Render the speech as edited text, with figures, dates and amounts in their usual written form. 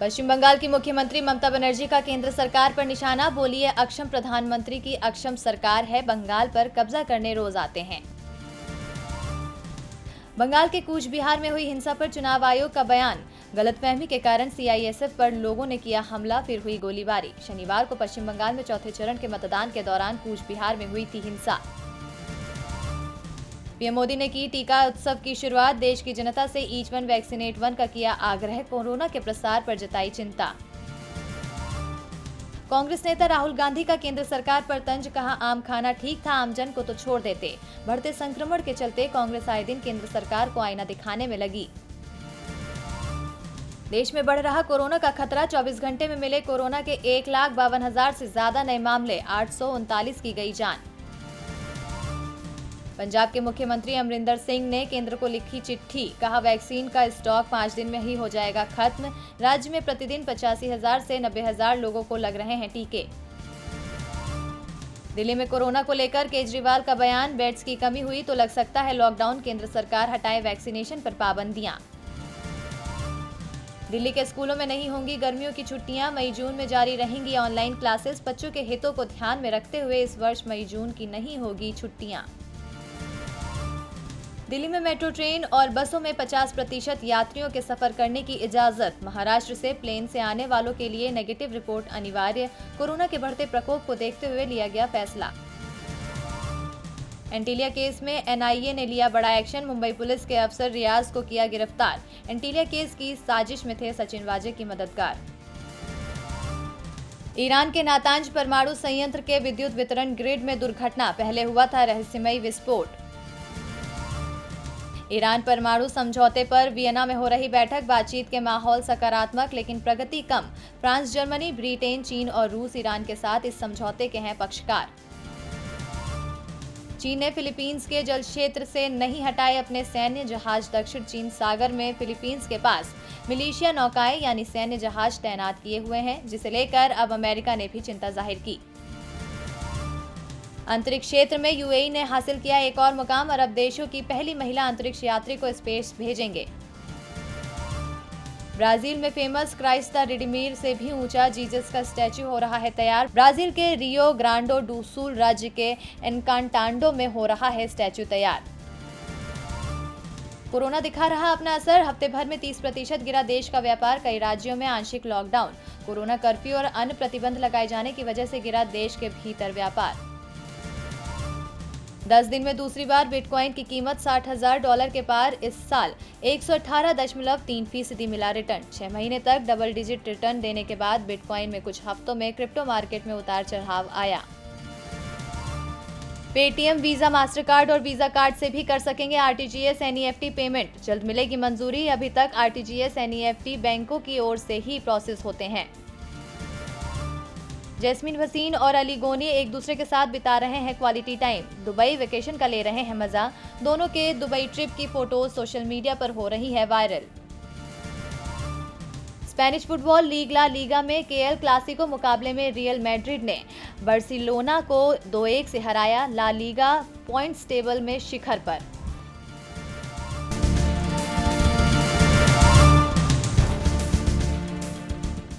पश्चिम बंगाल की मुख्यमंत्री ममता बनर्जी का केंद्र सरकार पर निशाना, बोली है अक्षम प्रधानमंत्री की अक्षम सरकार है, बंगाल पर कब्जा करने रोज आते हैं। बंगाल के कूच बिहार में हुई हिंसा पर चुनाव आयोग का बयान, गलतफहमी के कारण सीआईएसएफ पर लोगों ने किया हमला, फिर हुई गोलीबारी। शनिवार को पश्चिम बंगाल में चौथे चरण के मतदान के दौरान कूच बिहार में हुई थी हिंसा। पीएम मोदी ने की टीका उत्सव की शुरुआत, देश की जनता से ईच वन वैक्सीनेट वन का किया आग्रह, कोरोना के प्रसार पर जताई चिंता। कांग्रेस नेता राहुल गांधी का केंद्र सरकार पर तंज, कहा आम खाना ठीक था, आमजन को तो छोड़ देते। बढ़ते संक्रमण के चलते कांग्रेस आए दिन केंद्र सरकार को आईना दिखाने में लगी। देश में बढ़ रहा कोरोना का खतरा, 24 घंटे में मिले कोरोना के 1,52,000 से ज्यादा नए मामले, 839 की गई जान। पंजाब के मुख्यमंत्री अमरिंदर सिंह ने केंद्र को लिखी चिट्ठी, कहा वैक्सीन का स्टॉक 5 दिन में ही हो जाएगा खत्म। राज्य में प्रतिदिन 85,000 से 90,000 लोगों को लग रहे हैं टीके। दिल्ली में कोरोना को लेकर केजरीवाल का बयान, बेड्स की कमी हुई तो लग सकता है लॉकडाउन, केंद्र सरकार हटाए वैक्सीनेशन पर पाबंदियां। दिल्ली के स्कूलों में नहीं होंगी गर्मियों की छुट्टियां, मई जून में जारी रहेंगी ऑनलाइन क्लासेस। बच्चों के हितों को ध्यान में रखते हुए इस वर्ष मई जून की नहीं होगी छुट्टियां। दिल्ली में मेट्रो ट्रेन और बसों में 50% यात्रियों के सफर करने की इजाजत। महाराष्ट्र से प्लेन से आने वालों के लिए नेगेटिव रिपोर्ट अनिवार्य, कोरोना के बढ़ते प्रकोप को देखते हुए लिया गया फैसला। एंटीलिया केस में एनआईए ने लिया बड़ा एक्शन, मुंबई पुलिस के अफसर रियाज को किया गिरफ्तार। एंटीलिया केस की साजिश में थे सचिन वाजे की मददगार। ईरान के नातांज परमाणु संयंत्र के विद्युत वितरण ग्रिड में दुर्घटना, पहले हुआ था रहस्यमयी विस्फोट। ईरान परमाणु समझौते पर वियना में हो रही बैठक, बातचीत के माहौल सकारात्मक लेकिन प्रगति कम। फ्रांस, जर्मनी, ब्रिटेन, चीन और रूस ईरान के साथ इस समझौते के हैं पक्षकार। चीन ने फिलीपींस के जल क्षेत्र से नहीं हटाए अपने सैन्य जहाज, दक्षिण चीन सागर में फिलीपींस के पास मिलिशिया नौकाएं यानी सैन्य जहाज तैनात किए हुए हैं, जिसे लेकर अब अमेरिका ने भी चिंता जाहिर की। अंतरिक्ष क्षेत्र में यूएई ने हासिल किया एक और मुकाम, अरब देशों की पहली महिला अंतरिक्ष यात्री को स्पेस भेजेंगे। ब्राजील में फेमस क्राइस्ट द रिडीमर से भी ऊंचा जीसस का स्टैच्यू हो रहा है तैयार। ब्राजील के रियो ग्रांडो डू सुल राज्य के एनकांटाडो में हो रहा है स्टैच्यू तैयार। कोरोना दिखा रहा अपना असर, हफ्ते भर में 30% गिरा देश का व्यापार, कई राज्यों में आंशिक लॉकडाउन। कोरोना कर्फ्यू और अन्य प्रतिबंध लगाए जाने की वजह से गिरा देश के भीतर व्यापार। 10 दिन में दूसरी बार बिटकॉइन की कीमत $60,000 के पार, इस साल 118.3% मिला रिटर्न। 6 महीने तक डबल डिजिट रिटर्न देने के बाद बिटकॉइन में कुछ हफ्तों में क्रिप्टो मार्केट में उतार चढ़ाव आया। पेटीएम, वीजा, मास्टर कार्ड और वीजा कार्ड से भी कर सकेंगे आरटीजीएस एनईएफटी पेमेंट, जल्द मिलेगी मंजूरी। अभी तक आरटीजीएस एनईएफटी बैंकों की ओर से ही प्रोसेस होते हैं। जैस्मीन भसीन और अली गोनी एक दूसरे के साथ बिता रहे हैं क्वालिटी टाइम, दुबई वेकेशन का ले रहे हैं मजा। दोनों के दुबई ट्रिप की फोटोज सोशल मीडिया पर हो रही है viral. Spanish football league La Liga में केएल क्लासिको मुकाबले में रियल मैड्रिड ने बार्सिलोना को 2-1 से हराया। ला लीगा पॉइंट्स टेबल में शिखर पर।